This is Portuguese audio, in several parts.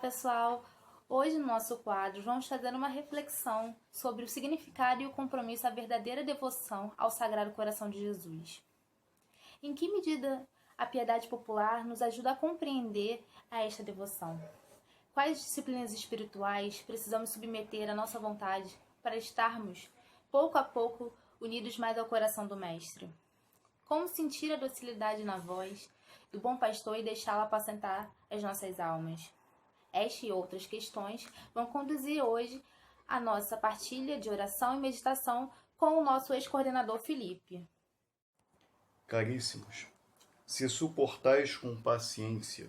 pessoal! Hoje no nosso quadro vamos fazer uma reflexão sobre o significado e o compromisso à verdadeira devoção ao Sagrado Coração de Jesus. Em que medida a piedade popular nos ajuda a compreender a esta devoção? Quais disciplinas espirituais precisamos submeter à nossa vontade para estarmos, pouco a pouco, unidos mais ao coração do Mestre? Como sentir a docilidade na voz do bom pastor e deixá-la apacentar as nossas almas? Esta e outras questões vão conduzir hoje a nossa partilha de oração e meditação com o nosso ex-coordenador Felipe. Caríssimos, se suportais com paciência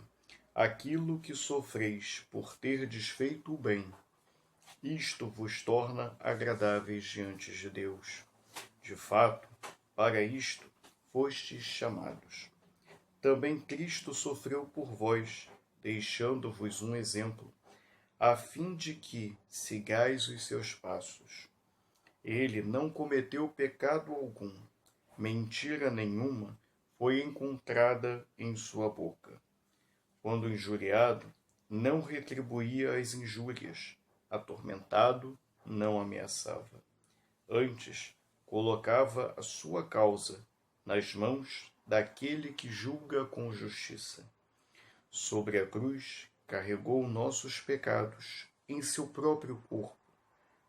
aquilo que sofreis por ter desfeito o bem, isto vos torna agradáveis diante de Deus. De fato, para isto fostes chamados. Também Cristo sofreu por vós, deixando-vos um exemplo, a fim de que sigais os seus passos. Ele não cometeu pecado algum, mentira nenhuma foi encontrada em sua boca. Quando injuriado, não retribuía as injúrias, atormentado, não ameaçava. Antes, colocava a sua causa nas mãos daquele que julga com justiça. Sobre a cruz, carregou nossos pecados em seu próprio corpo,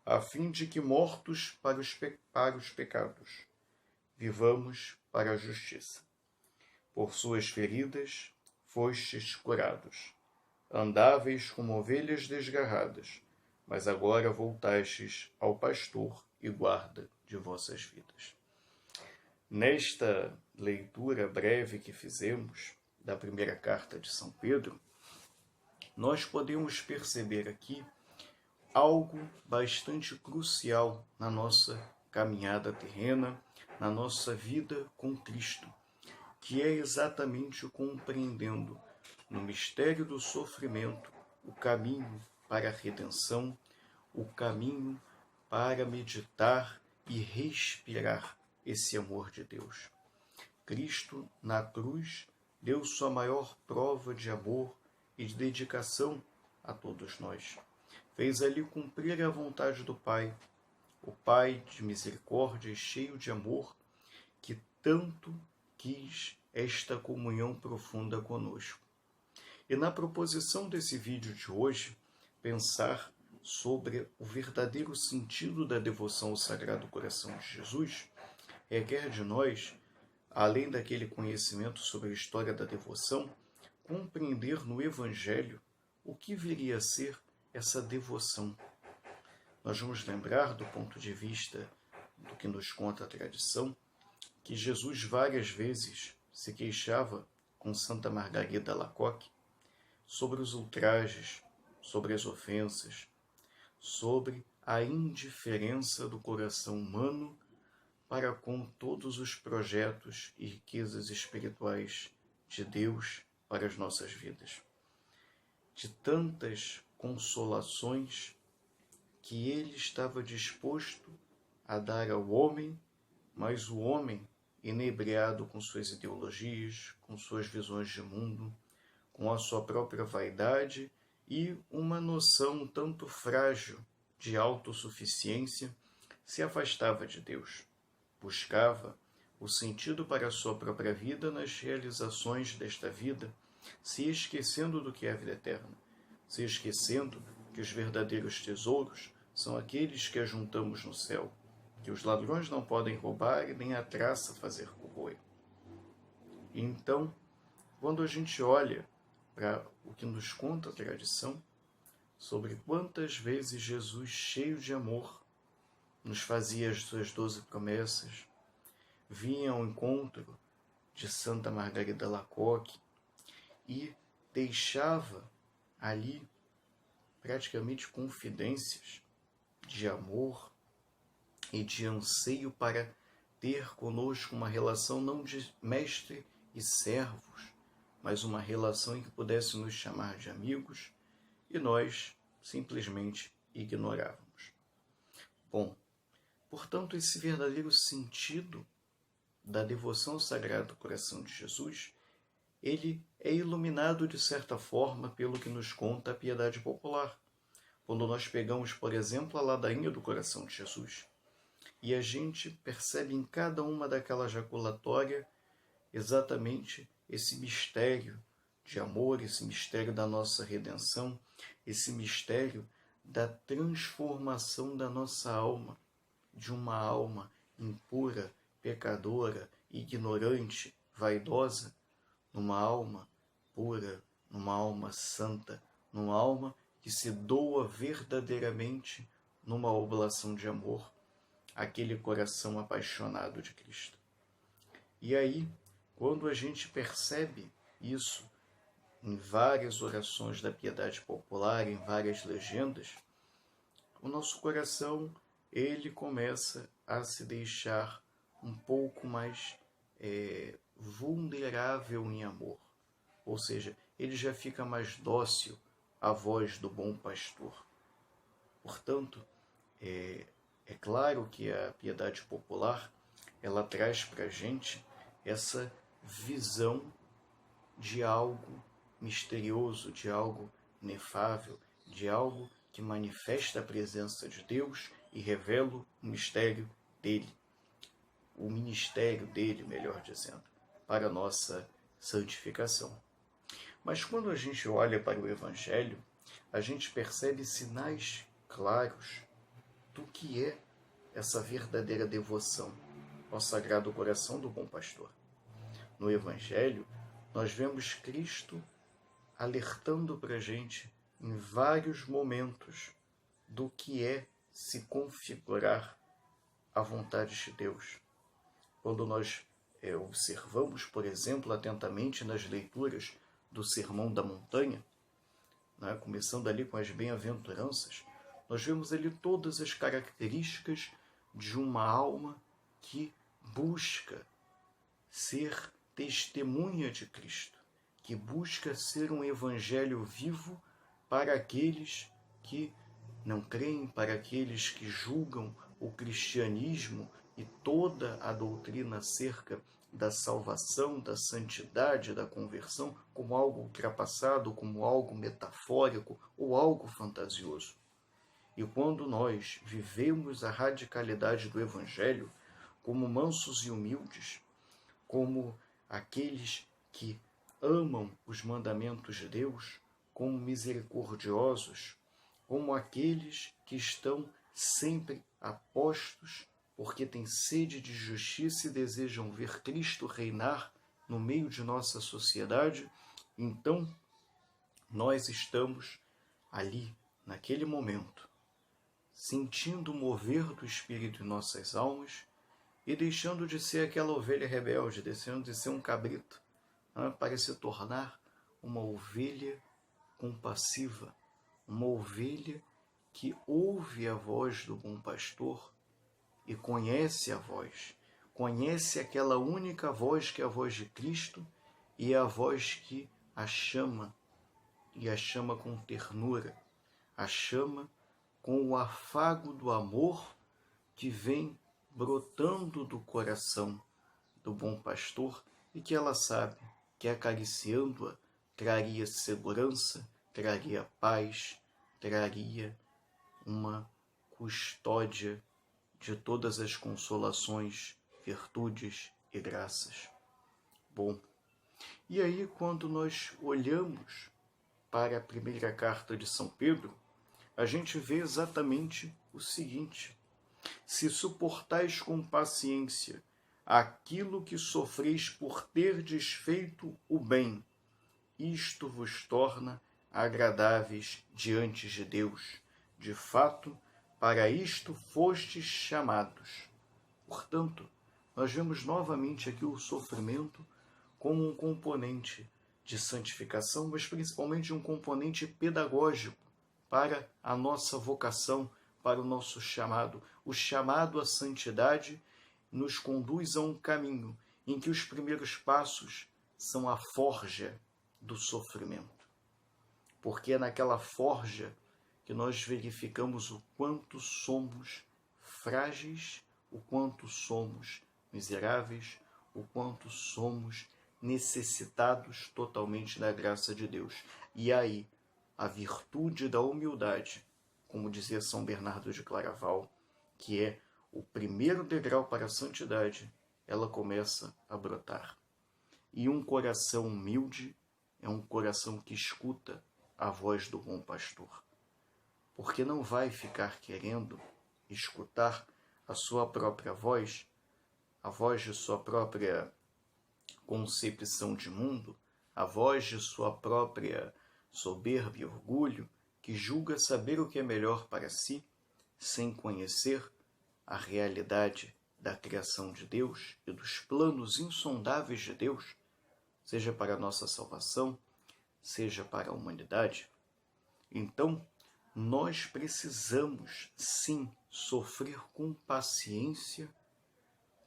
a fim de que, mortos para os pecados, vivamos para a justiça. Por suas feridas fostes curados. Andáveis como ovelhas desgarradas, mas agora voltastes ao pastor e guarda de vossas vidas. Nesta leitura breve que fizemos da primeira carta de São Pedro, nós podemos perceber aqui algo bastante crucial na nossa caminhada terrena, na nossa vida com Cristo, que é exatamente o compreendendo no mistério do sofrimento o caminho para a redenção, o caminho para meditar e respirar esse amor de Deus. Cristo, na cruz, deu sua maior prova de amor e de dedicação a todos nós. Fez ali cumprir a vontade do Pai, o Pai de misericórdia e cheio de amor, que tanto quis esta comunhão profunda conosco. E na proposição desse vídeo de hoje, pensar sobre o verdadeiro sentido da devoção ao Sagrado Coração de Jesus requer de nós, além daquele conhecimento sobre a história da devoção, compreender no Evangelho o que viria a ser essa devoção. Nós vamos lembrar, do ponto de vista do que nos conta a tradição, que Jesus várias vezes se queixava com Santa Margarida Alacoque sobre os ultrajes, sobre as ofensas, sobre a indiferença do coração humano para com todos os projetos e riquezas espirituais de Deus para as nossas vidas. De tantas consolações que ele estava disposto a dar ao homem, mas o homem, inebriado com suas ideologias, com suas visões de mundo, com a sua própria vaidade e uma noção um tanto frágil de autossuficiência, se afastava de Deus. Buscava o sentido para a sua própria vida nas realizações desta vida, se esquecendo do que é a vida eterna, se esquecendo que os verdadeiros tesouros são aqueles que ajuntamos no céu, que os ladrões não podem roubar e nem a traça fazer corroer. Então, quando a gente olha para o que nos conta a tradição, sobre quantas vezes Jesus, cheio de amor, nos fazia as suas 12 promessas, vinha ao encontro de Santa Margarida Alacoque e deixava ali praticamente confidências de amor e de anseio para ter conosco uma relação não de mestre e servos, mas uma relação em que pudesse nos chamar de amigos, e nós simplesmente ignorávamos. Bom, portanto, esse verdadeiro sentido da devoção ao Sagrado Coração de Jesus, ele é iluminado de certa forma pelo que nos conta a piedade popular. Quando nós pegamos, por exemplo, a ladainha do coração de Jesus, e a gente percebe em cada uma daquela jaculatória exatamente esse mistério de amor, esse mistério da nossa redenção, esse mistério da transformação da nossa alma, de uma alma impura, pecadora, ignorante, vaidosa, numa alma pura, numa alma santa, numa alma que se doa verdadeiramente numa oblação de amor, aquele coração apaixonado de Cristo. E aí, quando a gente percebe isso em várias orações da piedade popular, em várias legendas, o nosso coração, ele começa a se deixar um pouco mais vulnerável em amor. Ou seja, ele já fica mais dócil à voz do bom pastor. Portanto, é claro que a piedade popular, ela traz para a gente essa visão de algo misterioso, de algo inefável, de algo que manifesta a presença de Deus e revela o mistério dele, o ministério dele, melhor dizendo, para a nossa santificação. Mas quando a gente olha para o Evangelho, a gente percebe sinais claros do que é essa verdadeira devoção ao Sagrado Coração do Bom Pastor. No Evangelho, nós vemos Cristo alertando para a gente em vários momentos do que é se configurar a vontade de Deus. Quando nós observamos, por exemplo, atentamente nas leituras do Sermão da Montanha, né, começando ali com as bem-aventuranças, nós vemos ali todas as características de uma alma que busca ser testemunha de Cristo, que busca ser um evangelho vivo para aqueles que não creem, para aqueles que julgam o cristianismo e toda a doutrina acerca da salvação, da santidade, da conversão, como algo ultrapassado, como algo metafórico ou algo fantasioso. E quando nós vivemos a radicalidade do Evangelho como mansos e humildes, como aqueles que amam os mandamentos de Deus, como misericordiosos, como aqueles que estão sempre apostos, porque têm sede de justiça e desejam ver Cristo reinar no meio de nossa sociedade, então nós estamos ali, naquele momento, sentindo o mover do Espírito em nossas almas e deixando de ser aquela ovelha rebelde, deixando de ser um cabrito, para se tornar uma ovelha compassiva, uma ovelha que ouve a voz do bom pastor e conhece a voz, conhece aquela única voz que é a voz de Cristo e é a voz que a chama, e a chama com ternura, a chama com o afago do amor que vem brotando do coração do bom pastor e que ela sabe que acariciando-a traria segurança, traria paz, traria uma custódia de todas as consolações, virtudes e graças. Bom, e aí quando nós olhamos para a primeira carta de São Pedro, a gente vê exatamente o seguinte: se suportais com paciência aquilo que sofreis por terdes feito o bem, isto vos torna agradáveis diante de Deus. De fato, para isto fostes chamados. Portanto, nós vemos novamente aqui o sofrimento como um componente de santificação, mas principalmente um componente pedagógico para a nossa vocação, para o nosso chamado. O chamado à santidade nos conduz a um caminho em que os primeiros passos são a forja do sofrimento. Porque é naquela forja que nós verificamos o quanto somos frágeis, o quanto somos miseráveis, o quanto somos necessitados totalmente da graça de Deus. E aí, a virtude da humildade, como dizia São Bernardo de Claraval, que é o primeiro degrau para a santidade, ela começa a brotar. E um coração humilde é um coração que escuta a voz do bom pastor, porque não vai ficar querendo escutar a sua própria voz, a voz de sua própria concepção de mundo, a voz de sua própria soberba e orgulho, que julga saber o que é melhor para si, sem conhecer a realidade da criação de Deus e dos planos insondáveis de Deus, seja para a nossa salvação, seja para a humanidade. Então, nós precisamos, sim, sofrer com paciência,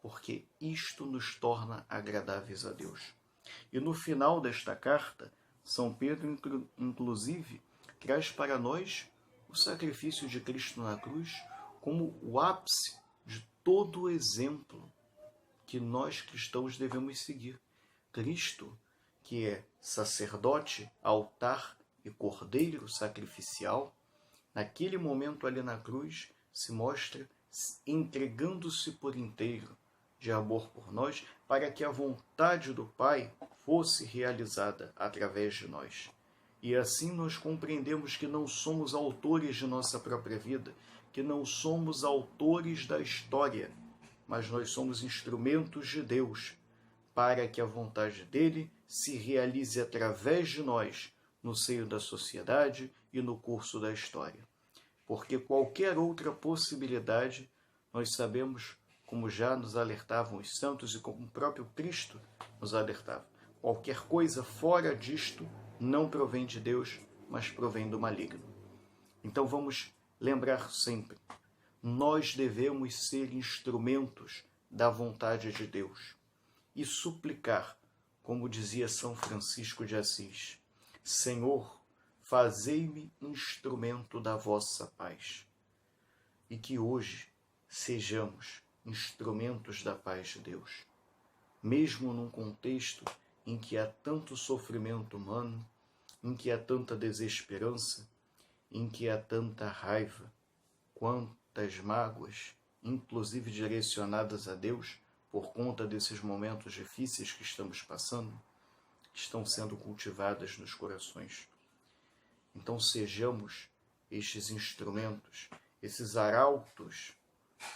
porque isto nos torna agradáveis a Deus. E no final desta carta, São Pedro, inclusive, traz para nós o sacrifício de Cristo na cruz como o ápice de todo o exemplo que nós cristãos devemos seguir. Cristo, que é sacerdote, altar e cordeiro sacrificial, naquele momento ali na cruz, se mostra entregando-se por inteiro de amor por nós, para que a vontade do Pai fosse realizada através de nós. E assim nós compreendemos que não somos autores de nossa própria vida, que não somos autores da história, mas nós somos instrumentos de Deus, para que a vontade dele se realize através de nós, no seio da sociedade e no curso da história. Porque qualquer outra possibilidade, nós sabemos, como já nos alertavam os santos e como o próprio Cristo nos alertava, qualquer coisa fora disto não provém de Deus, mas provém do maligno. Então vamos lembrar sempre, nós devemos ser instrumentos da vontade de Deus e suplicar, como dizia São Francisco de Assis, Senhor, fazei-me instrumento da vossa paz. E que hoje sejamos instrumentos da paz de Deus, mesmo num contexto em que há tanto sofrimento humano, em que há tanta desesperança, em que há tanta raiva, quantas mágoas, inclusive direcionadas a Deus, por conta desses momentos difíceis que estamos passando, estão sendo cultivadas nos corações. Então sejamos estes instrumentos, esses arautos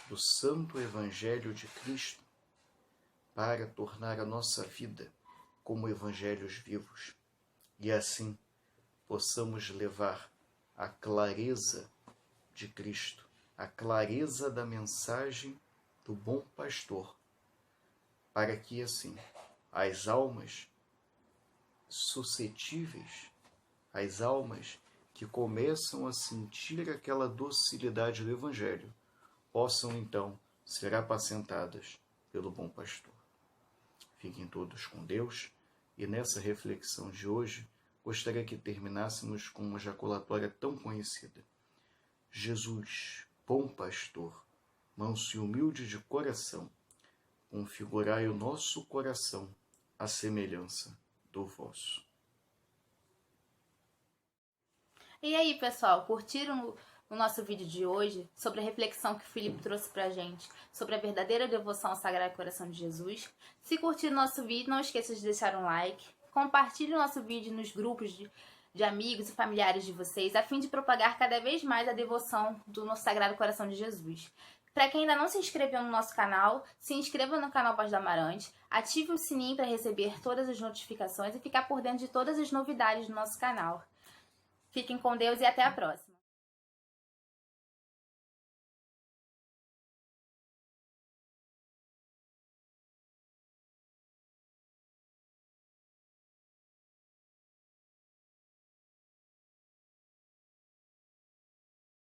do Santo Evangelho de Cristo, para tornar a nossa vida como evangelhos vivos, e assim possamos levar a clareza de Cristo, a clareza da mensagem do bom pastor, para que assim as almas suscetíveis, as almas que começam a sentir aquela docilidade do Evangelho, possam então ser apacentadas pelo bom pastor. Fiquem todos com Deus, e nessa reflexão de hoje, gostaria que terminássemos com uma jaculatória tão conhecida. Jesus, bom pastor, manso e humilde de coração, configurai o nosso coração à semelhança do vosso. E aí, pessoal, curtiram o nosso vídeo de hoje sobre a reflexão que o Felipe trouxe pra gente sobre a verdadeira devoção ao Sagrado Coração de Jesus? Se curtiram o nosso vídeo, não esqueça de deixar um like, compartilhe o nosso vídeo nos grupos de amigos e familiares de vocês, a fim de propagar cada vez mais a devoção do nosso Sagrado Coração de Jesus. Para quem ainda não se inscreveu no nosso canal, se inscreva no canal Paz do Amarante, ative o sininho para receber todas as notificações e ficar por dentro de todas as novidades do nosso canal. Fiquem com Deus e até a próxima!